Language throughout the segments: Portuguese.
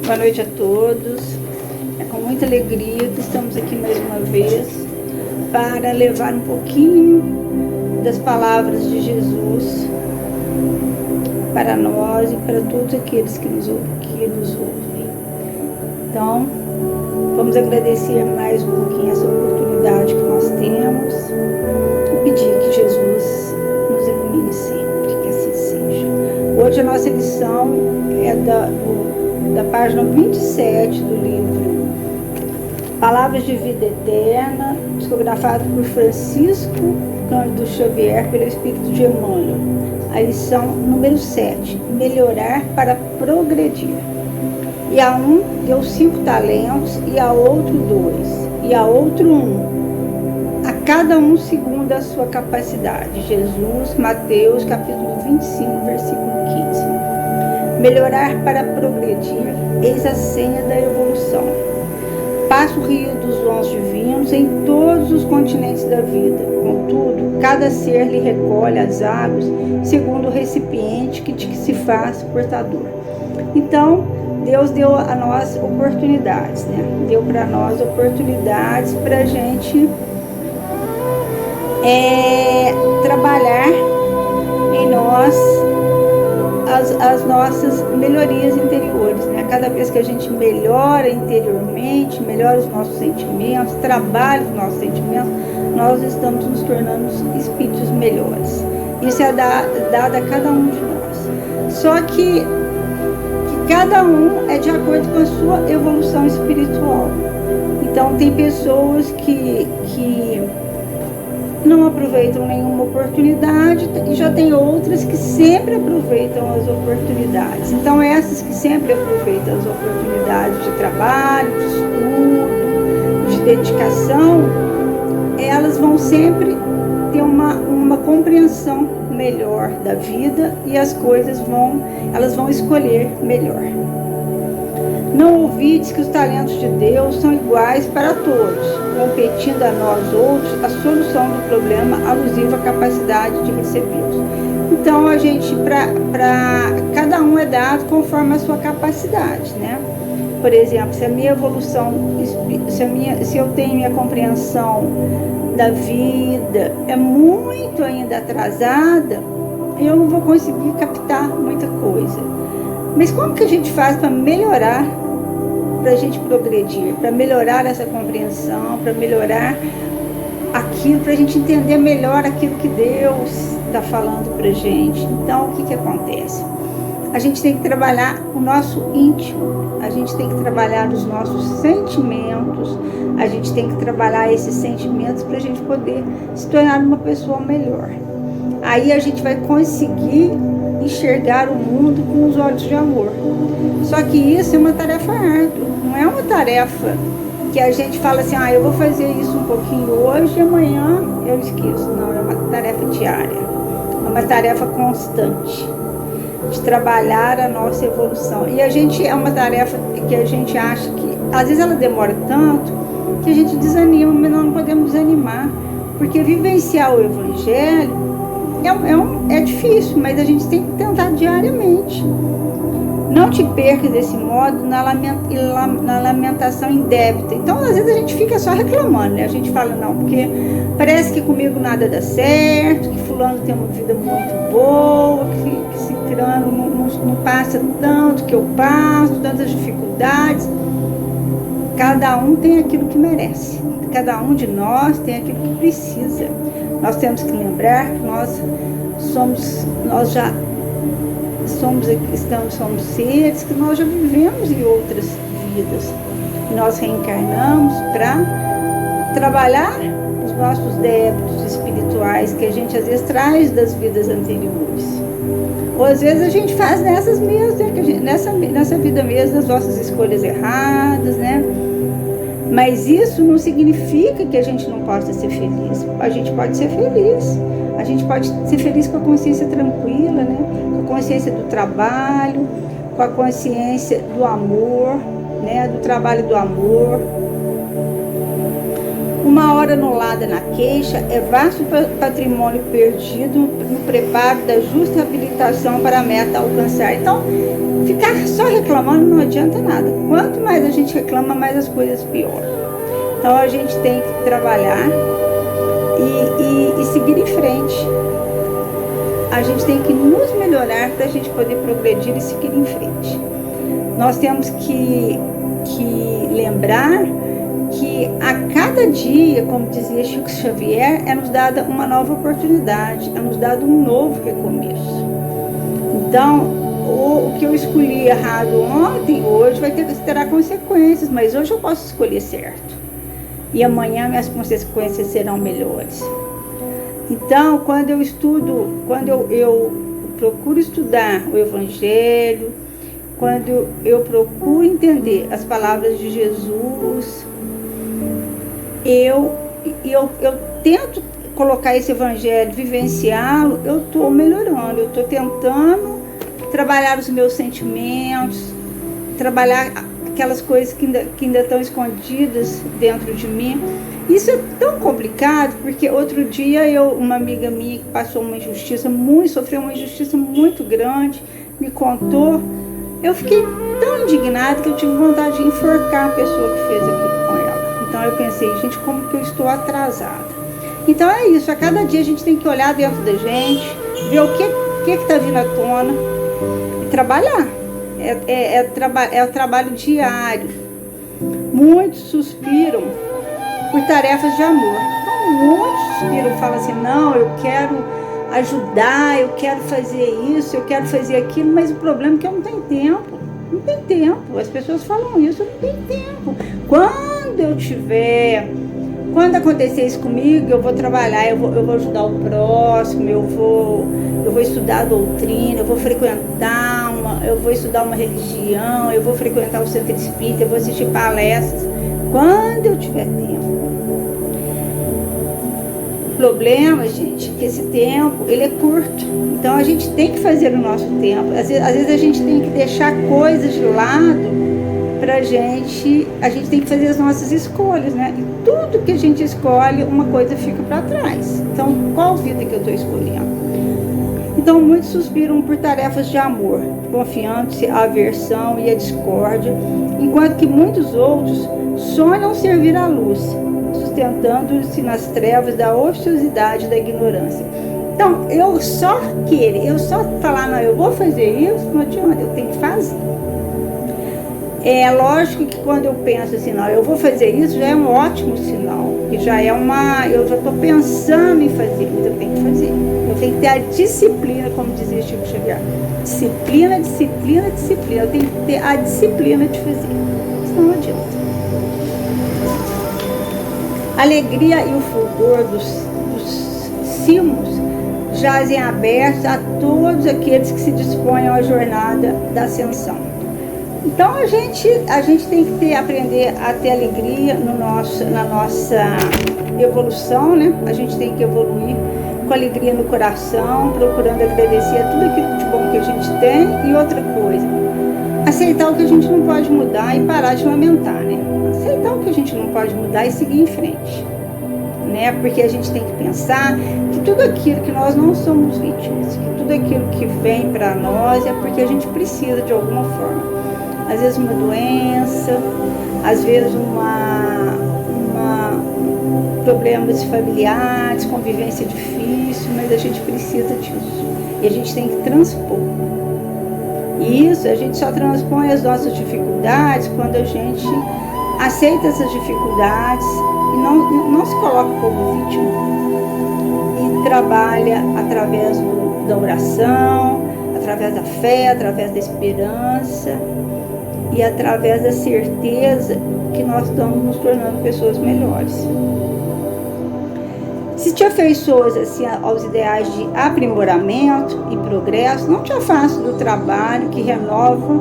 Boa noite a todos. É com muita alegria que estamos aqui mais uma vez para levar um pouquinho das palavras de Jesus para nós e para todos aqueles que nos ouvem. Então, vamos agradecer mais um pouquinho essa oportunidade que nós temos e pedir que Jesus nos ilumine sempre, que assim seja. Hoje a nossa lição é da página 27 do livro Palavras de Vida Eterna, psicografado por Francisco Cândido Xavier, pelo Espírito de Emmanuel. A lição número 7, melhorar para progredir. E a um deu 5 talentos, e a outro 2, e a outro 1, a cada um segundo a sua capacidade. Jesus, Mateus, capítulo 25, versículo 15. Melhorar para progredir, eis a senha da evolução. Passa o rio dos dons divinos em todos os continentes da vida. Contudo, cada ser lhe recolhe as águas segundo o recipiente de que se faz portador. Então, Deus deu a nós oportunidades, né? Deu para nós oportunidades para a gente trabalhar em nós as nossas melhorias interiores, né? Cada vez que a gente melhora interiormente, melhora os nossos sentimentos, trabalha os nossos sentimentos, nós estamos nos tornando espíritos melhores. Isso é dado a cada um de nós. Só que cada um é de acordo com a sua evolução espiritual. Então, tem pessoas que não aproveitam nenhuma oportunidade e já tem outras que sempre aproveitam as oportunidades. Então, essas que sempre aproveitam as oportunidades de trabalho, de estudo, de dedicação, elas vão sempre ter uma compreensão melhor da vida e as coisas elas vão escolher melhor. Não ouvides que os talentos de Deus são iguais para todos, competindo a nós outros a solução do problema alusivo à capacidade de recebê-los. Então, a gente, para cada um é dado conforme a sua capacidade, né? Por exemplo, se a minha evolução, se eu tenho minha compreensão da vida é muito ainda atrasada, eu não vou conseguir captar muita coisa. Mas como que a gente faz para melhorar, para a gente progredir, para melhorar essa compreensão, para melhorar aquilo, para a gente entender melhor aquilo que Deus está falando para a gente? Então, o que acontece? A gente tem que trabalhar o nosso íntimo, a gente tem que trabalhar os nossos sentimentos, a gente tem que trabalhar esses sentimentos para a gente poder se tornar uma pessoa melhor. Aí a gente vai conseguir enxergar o mundo com os olhos de amor. Só que isso é uma tarefa árdua, não é uma tarefa que a gente fala assim, eu vou fazer isso um pouquinho hoje e amanhã eu esqueço. Não, é uma tarefa diária, é uma tarefa constante de trabalhar a nossa evolução. E é uma tarefa que a gente acha que, às vezes ela demora tanto, que a gente desanima, mas nós não podemos desanimar, porque vivenciar o Evangelho é difícil, mas a gente tem que tentar diariamente. Não te percas desse modo na lamentação indébita. Então, às vezes a gente fica só reclamando, né? A gente fala, não, porque parece que comigo nada dá certo, que fulano tem uma vida muito boa, que ciclano não passa tanto que eu passo, tantas dificuldades. Cada um tem aquilo que merece. Cada um de nós tem aquilo que precisa. Nós temos que lembrar que nós somos seres que nós já vivemos em outras vidas. Nós reencarnamos para trabalhar os nossos débitos espirituais que a gente às vezes traz das vidas anteriores. Ou às vezes a gente faz nessas mesmas, nessa vida mesmo, as nossas escolhas erradas, né? Mas isso não significa que a gente não possa ser feliz. A gente pode ser feliz. A gente pode ser feliz com a consciência tranquila, né? Com a consciência do trabalho, com a consciência do amor, né? Do trabalho do amor. O Uma hora anulada na queixa é vasto patrimônio perdido no preparo da justa habilitação para a meta a alcançar. Então, ficar só reclamando não adianta nada. Quanto mais a gente reclama, mais as coisas pioram. Então, a gente tem que trabalhar e seguir em frente. A gente tem que nos melhorar para a gente poder progredir e seguir em frente. Nós temos que lembrar que a cada dia, como dizia Chico Xavier, é nos dada uma nova oportunidade, é nos dado um novo recomeço. Então, o que eu escolhi errado ontem, hoje terá consequências, mas hoje eu posso escolher certo. E amanhã minhas consequências serão melhores. Então, quando eu procuro estudar o Evangelho, quando eu procuro entender as palavras de Jesus, eu tento colocar esse Evangelho, vivenciá-lo, eu estou melhorando, eu estou tentando trabalhar os meus sentimentos, trabalhar aquelas coisas que ainda estão escondidas dentro de mim. Isso é tão complicado, porque outro dia uma amiga minha que passou sofreu uma injustiça muito grande, me contou. Eu fiquei tão indignada que eu tive vontade de enforcar a pessoa que fez aquilo com ela. Então eu pensei, gente, como que eu estou atrasada? Então é isso, a cada dia a gente tem que olhar dentro da gente, ver o que está vindo à tona e trabalhar. É o trabalho diário. Muitos suspiram por tarefas de amor. Então, muitos suspiram, falam assim, não, eu quero ajudar, eu quero fazer isso, eu quero fazer aquilo, mas o problema é que eu não tenho tempo. Não tem tempo. As pessoas falam isso, eu não tenho tempo. Quando acontecer isso comigo, eu vou trabalhar, eu vou ajudar o próximo, eu vou estudar a doutrina, eu vou estudar uma religião, eu vou frequentar o centro espírita, eu vou assistir palestras. Quando eu tiver tempo. O problema, gente, é que esse tempo, ele é curto. Então, a gente tem que fazer o nosso tempo. Às vezes a gente tem que deixar coisas de lado pra gente. A gente tem que fazer as nossas escolhas, né? E tudo que a gente escolhe, uma coisa fica para trás. Então, qual vida que eu estou escolhendo? Então, muitos suspiram por tarefas de amor, confiando-se a aversão e a discórdia, enquanto que muitos outros sonham servir à luz, sustentando-se nas trevas da ociosidade e da ignorância. Então, eu só falar, não, eu vou fazer isso, não adianta, eu tenho que fazer. É lógico que quando eu penso assim, não, eu vou fazer isso, já é um ótimo sinal, que eu já estou pensando em fazer, mas eu tenho que fazer. Eu tenho que ter a disciplina, como dizia Chico Xavier. Disciplina, disciplina, disciplina. Eu tenho que ter a disciplina de fazer. Senão não adianta. A alegria e o fulgor dos cimos jazem abertos a todos aqueles que se dispõem à jornada da ascensão. Então a gente tem que aprender a ter alegria na nossa evolução, né? A gente tem que evoluir com alegria no coração, procurando agradecer a tudo aquilo de bom que a gente tem. E outra coisa, aceitar o que a gente não pode mudar e parar de lamentar, né? Aceitar o que a gente não pode mudar e seguir em frente, né? Porque a gente tem que pensar que tudo aquilo que nós não somos vítimas, que tudo aquilo que vem para nós é porque a gente precisa de alguma forma. Às vezes uma doença, às vezes problemas familiares, convivência difícil, mas a gente precisa disso. E a gente tem que transpor. E isso, a gente só transpõe as nossas dificuldades quando a gente aceita essas dificuldades e não se coloca como vítima. E trabalha através da oração, através da fé, através da esperança e através da certeza que nós estamos nos tornando pessoas melhores. Se te afeiçoas assim aos ideais de aprimoramento e progresso, não te afaste do trabalho que renova.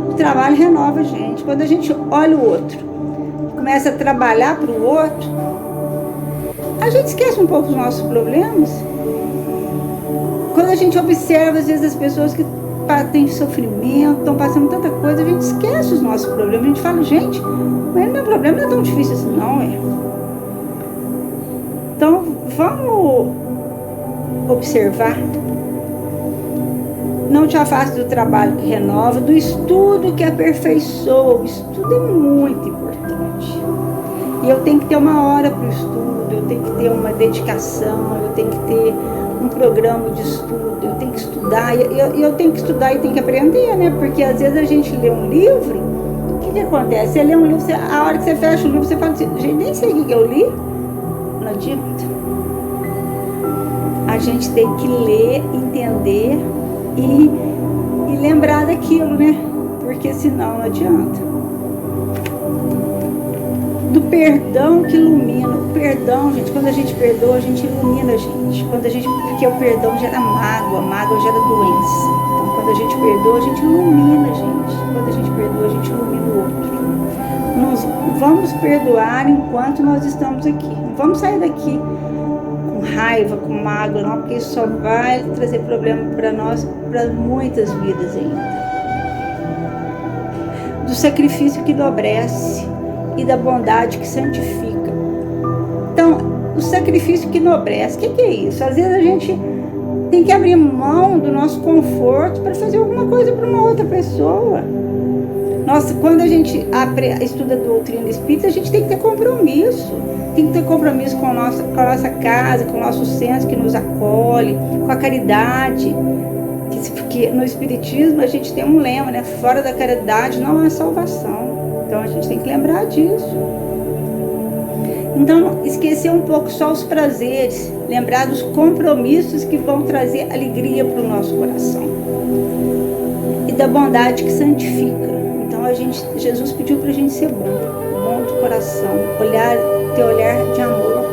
O trabalho renova a gente. Quando a gente olha o outro, começa a trabalhar para o outro, a gente esquece um pouco dos nossos problemas. Quando a gente observa, às vezes, as pessoas que têm sofrimento, estão passando tanta coisa, a gente esquece os nossos problemas. A gente fala, gente, mas meu problema não é tão difícil assim, não é. Então, vamos observar. Não te afaste do trabalho que renova, do estudo que aperfeiçoa. O estudo é muito importante. E eu tenho que ter uma hora para o estudo, eu tenho que ter uma dedicação, eu tenho que ter um programa de estudo, eu tenho que estudar, eu tenho que estudar e tenho que aprender, né? Porque às vezes a gente lê um livro, o que acontece? Você lê um livro, a hora que você fecha o livro, você fala assim, gente, nem sei o que eu li. Não adianta. A gente tem que ler, entender e lembrar daquilo, né? Porque senão não adianta. Do perdão que ilumina. O perdão, gente, quando a gente perdoa, a gente ilumina a gente. Porque o perdão gera mágoa, a mágoa gera doença. Então, quando a gente perdoa, a gente ilumina a gente. Quando a gente perdoa, a gente ilumina o outro. Nós vamos perdoar enquanto nós estamos aqui. Não vamos sair daqui com raiva, com mágoa, não, porque isso só vai trazer problema para nós, para muitas vidas ainda. Do sacrifício que enobrece e da bondade que santifica. Então, o sacrifício que enobrece, o que é isso? Às vezes a gente tem que abrir mão do nosso conforto para fazer alguma coisa para uma outra pessoa. Nossa, quando a gente estuda a doutrina espírita, a gente tem que ter compromisso. Tem que ter compromisso com a nossa casa, com o nosso senso que nos acolhe, com a caridade. Porque no espiritismo a gente tem um lema, né? Fora da caridade não há salvação. Então a gente tem que lembrar disso. Então, esquecer um pouco só os prazeres, lembrar dos compromissos que vão trazer alegria para o nosso coração. E da bondade que santifica. Então, Jesus pediu para a gente ser bom de coração, ter olhar de amor.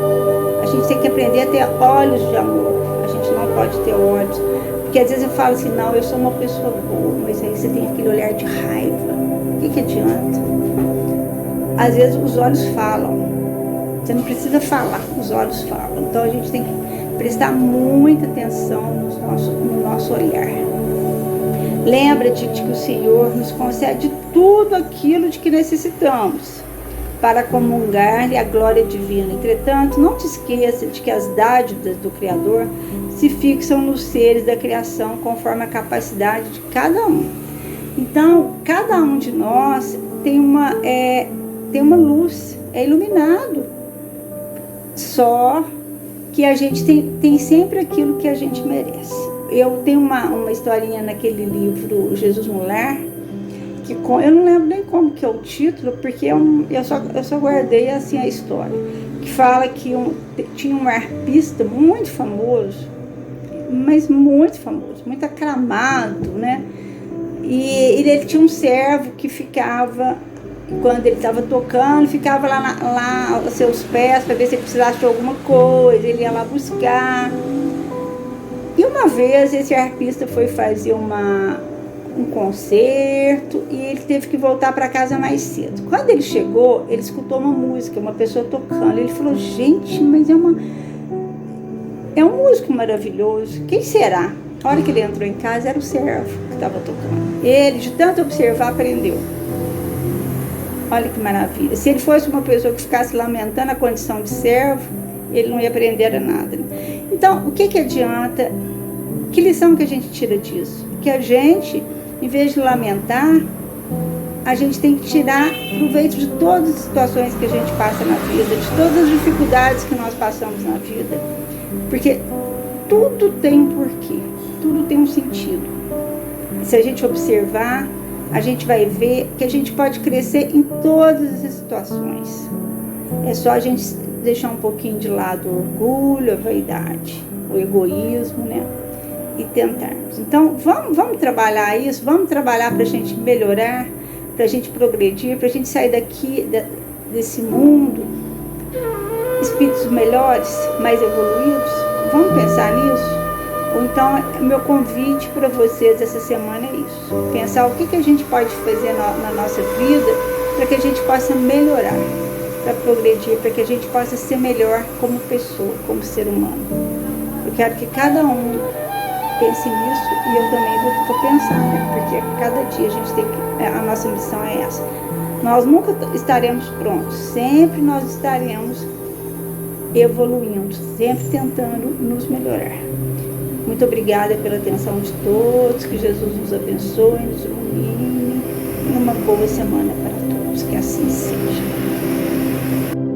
A gente tem que aprender a ter olhos de amor. A gente não pode ter olhos. Porque às vezes eu falo assim, não, eu sou uma pessoa boa, mas aí você tem aquele olhar de raiva. O que adianta? Às vezes os olhos falam. Você não precisa falar, os olhos falam. Então a gente tem que prestar muita atenção no nosso olhar. Lembra-te de que o Senhor nos concede tudo aquilo de que necessitamos para comungar-lhe a glória divina. Entretanto, não te esqueça de que as dádivas do Criador se fixam nos seres da criação conforme a capacidade de cada um. Então, cada um de nós tem uma luz, é iluminado. Só que a gente tem sempre aquilo que a gente merece. Eu tenho uma historinha naquele livro Jesus Mulher, que eu não lembro nem como que é o título, porque eu só guardei assim a história, que fala que tinha um arpista muito famoso, mas muito famoso, muito aclamado, né? E ele tinha um servo que ficava, quando ele estava tocando, ficava lá aos seus pés para ver se ele precisasse de alguma coisa, ele ia lá buscar. E uma vez esse arpista foi fazer um concerto e ele teve que voltar para casa mais cedo. Quando ele chegou, ele escutou uma música, uma pessoa tocando. Ele falou, gente, mas é um músico maravilhoso, quem será? A hora que ele entrou em casa, era o servo que estava tocando. Ele, de tanto observar, aprendeu. Olha que maravilha. Se ele fosse uma pessoa que ficasse lamentando a condição de servo, ele não ia aprender a nada. Então, o que adianta? Que lição que a gente tira disso? Que a gente, em vez de lamentar, a gente tem que tirar proveito de todas as situações que a gente passa na vida, de todas as dificuldades que nós passamos na vida. Porque tudo tem um porquê, tudo tem um sentido. Se a gente observar, a gente vai ver que a gente pode crescer em todas as situações. É só a gente deixar um pouquinho de lado o orgulho, a vaidade, o egoísmo, né? E tentarmos. Então, vamos trabalhar isso, vamos trabalhar para a gente melhorar, para a gente progredir, para a gente sair desse mundo, espíritos melhores, mais evoluídos. Vamos pensar nisso? Ou então, meu convite para vocês essa semana é isso. Pensar o que a gente pode fazer na nossa vida para que a gente possa melhorar, para progredir, para que a gente possa ser melhor como pessoa, como ser humano. Eu quero que cada um pense nisso e eu também vou pensar, né? Porque cada dia a gente tem que... A nossa missão é essa. Nós nunca estaremos prontos. Sempre nós estaremos evoluindo, sempre tentando nos melhorar. Muito obrigada pela atenção de todos, que Jesus nos abençoe, nos ilumine, e uma boa semana para todos, que assim seja.